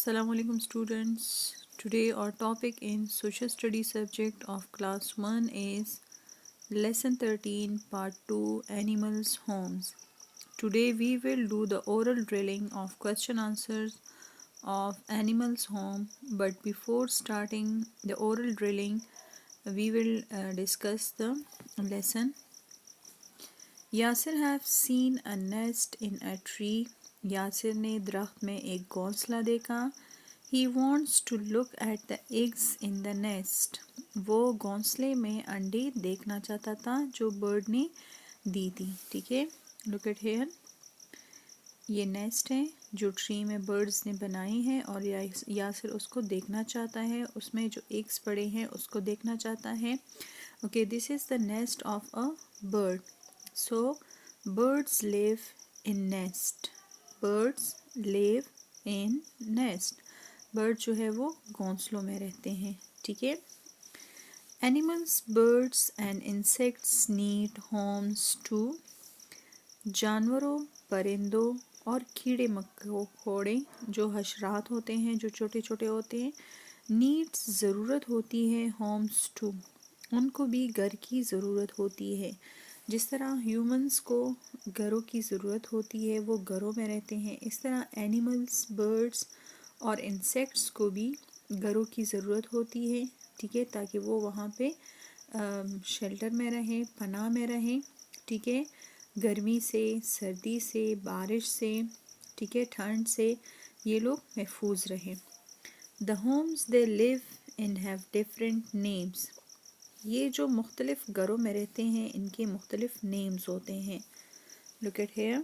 Assalamu alaikum students. Today our topic in social studies subject of class 1 is lesson 13 part 2 animals homes. Today we will do the oral drilling of question answers of animals home, but before starting the oral drilling we will discuss the lesson. Yasir have seen a nest in a tree. Yasir ने दरख्त में एक घोंसला देखा. He wants to look at the eggs in the nest. वो घोंसले में अंडे देखना चाहता था जो बर्ड ने दी थी. ठीक है, लुक एट हेयर. ये नेस्ट है जो ट्री में बर्ड्स ने बनाई है और यासिर उसको देखना चाहता है. उसमें जो एग्स पड़े हैं उसको देखना चाहता है. Okay, this is the nest of a bird. So, birds live in nest. Birds live in nest. Bird जो है वो घोंसलों में रहते हैं. ठीक है. Animals, birds and insects need homes too. जानवरों, परिंदों और कीड़े मकोड़े जो हशरात होते हैं, जो छोटे छोटे होते हैं, नीड्स ज़रूरत होती है होम्स टू. उनको भी घर की ज़रूरत होती है. जिस तरह ह्यूमंस को घरों की ज़रूरत होती है, वो घरों में रहते हैं, इस तरह एनिमल्स, बर्ड्स और इंसेक्ट्स को भी घरों की ज़रूरत होती है. ठीक है, ताकि वो वहाँ पे शेल्टर में रहें, पनाह में रहें. ठीक है, गर्मी से, सर्दी से, बारिश से, ठीक है, ठंड से ये लोग महफूज रहें. The homes they live in have different names. ये जो मुख्तलिफ घरों में रहते हैं इनके मुख्तलिफ नेम्स होते हैं. Look at here.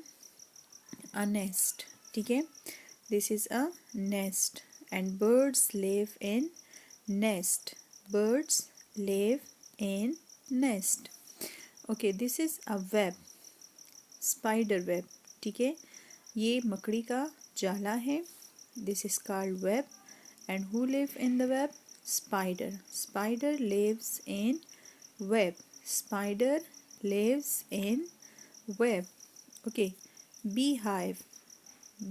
A nest. ठीक है, this is a nest and birds live in nest. Birds live in nest. Okay, this is a web. Spider web. ठीक है, ये मकड़ी का जाला है. This is called web. And who live in the web? Spider. Spider lives in web. Spider lives in web. Okay. Beehive.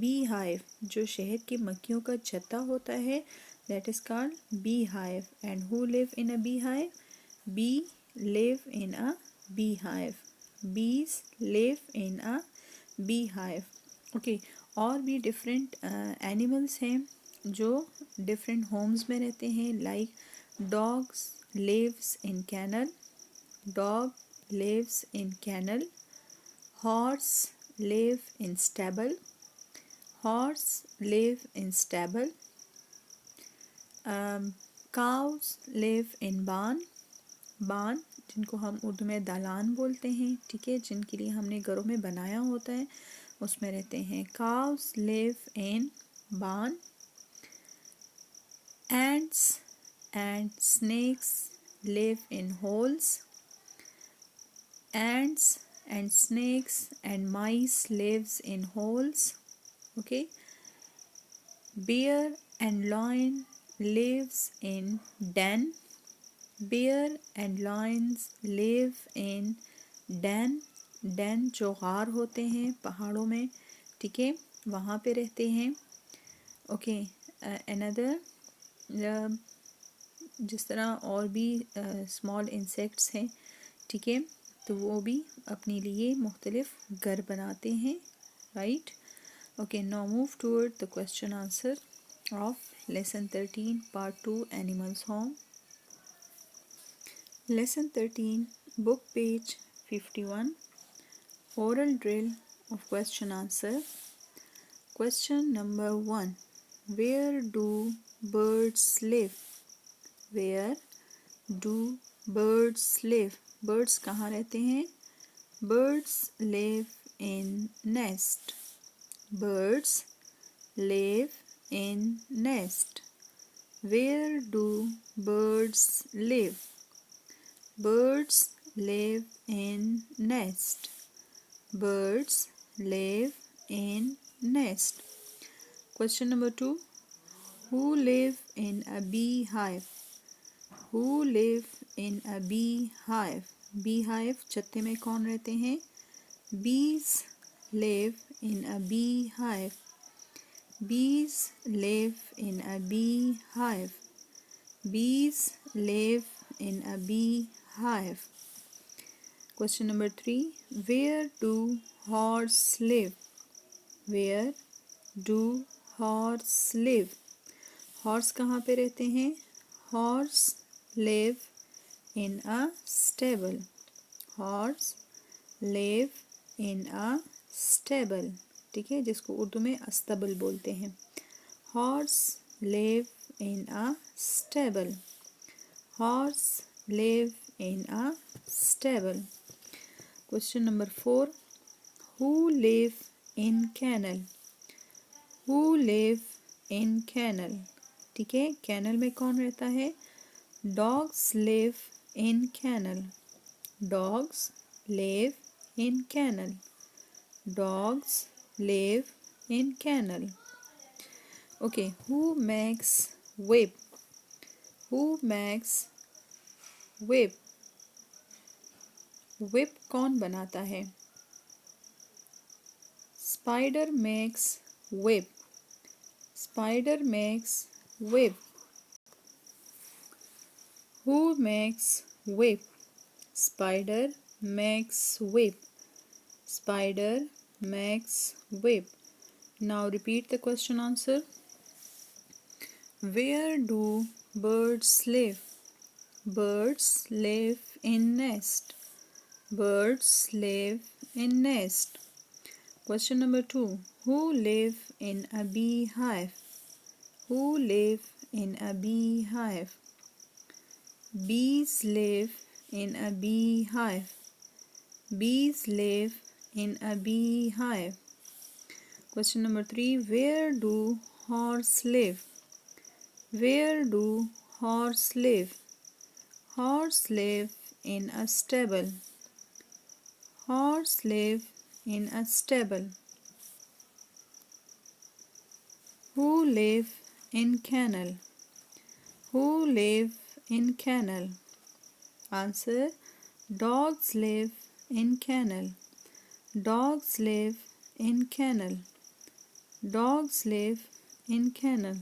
Beehive जो शहद की मक्खियों का छत्ता होता है, that is called beehive. And who live in a beehive? Bee live in a beehive. Bees live in a beehive. Okay. और भी different animals हैं जो डिफरेंट होम्स में रहते हैं. Like dogs lives in kennel. Dog lives in kennel. Horse live in stable. Horse live in stable. Cows live in barn. Barn जिनको हम उर्दू में दालान बोलते हैं. ठीक है, जिनके लिए हमने घरों में बनाया होता है उसमें रहते हैं. काउस लिव इन बान. Ants and snakes live in holes. Ants and snakes and mice lives in holes. Okay. Bear and lion lives in den. Bear and lions live in den. Den जो गार होते हैं पहाड़ों में, ठीक है, वहाँ पे रहते हैं. ओके, another जिस तरह और भी स्मॉल इंसेक्ट्स हैं, ठीक है, तो वो भी अपने लिए मुख्तलिफ घर बनाते हैं. Right. Okay, now move toward the question answer of lesson 13 part 2 animals home. Lesson 13 book page 51. Oral drill of question answer. Question number 1. Where do birds live? Where do birds live? Birds कहाँ रहते हैं? Birds live in nest. Birds live in nest. Where do birds live? Birds live in nest. Birds live in nest. Question number 2. Who live in a beehive? Who live in a beehive? Beehive छत्ते में कौन रहते हैं? Bees live in a beehive. Bees live in a beehive. Bees live in a beehive. Question number 3. Where do horses live? Where do horses live? Horse कहाँ पे रहते हैं? Horse live in a stable. Horse live in a stable. ठीक है, जिसको उर्दू में अस्तबल बोलते हैं. Horse live in a stable. Horse live in a stable. Question number 4. Who live in kennel? Who live in kennel? ठीक है, kennel में कौन रहता है? Dogs live in kennel. Dogs live in kennel. Dogs live in kennel. Okay, who makes whip? Who makes whip? Whip कौन बनाता है? Spider makes whip. Spider makes whip. Who makes whip? Spider makes whip. Spider makes whip. Now repeat the question answer. Where do birds live? Birds live in nest. Birds live in nest. Question number 2. Who live in a beehive? Who live in a beehive? Bees live in a beehive. Bees live in a beehive. Question number 3. Where do horses live? Where do horses live? Horses live in a stable. Horses live in a stable. Who live in kennel? Who live in kennel? Answer. Dogs live in kennel. Dogs live in kennel. Dogs live in kennel.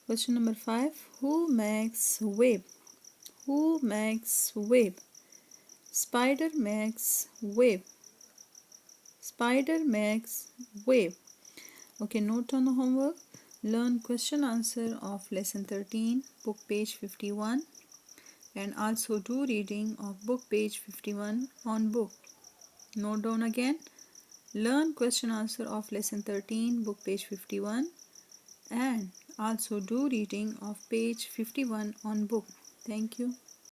Question number 5. Who makes whip? Who makes whip? Spider makes whip. Spider makes whip. Okay, note on the homework. Learn question answer of lesson 13, book page 51, and also do reading of book page 51 on book. Note down again. Learn question answer of lesson 13, book page 51, and also do reading of page 51 on book. Thank you.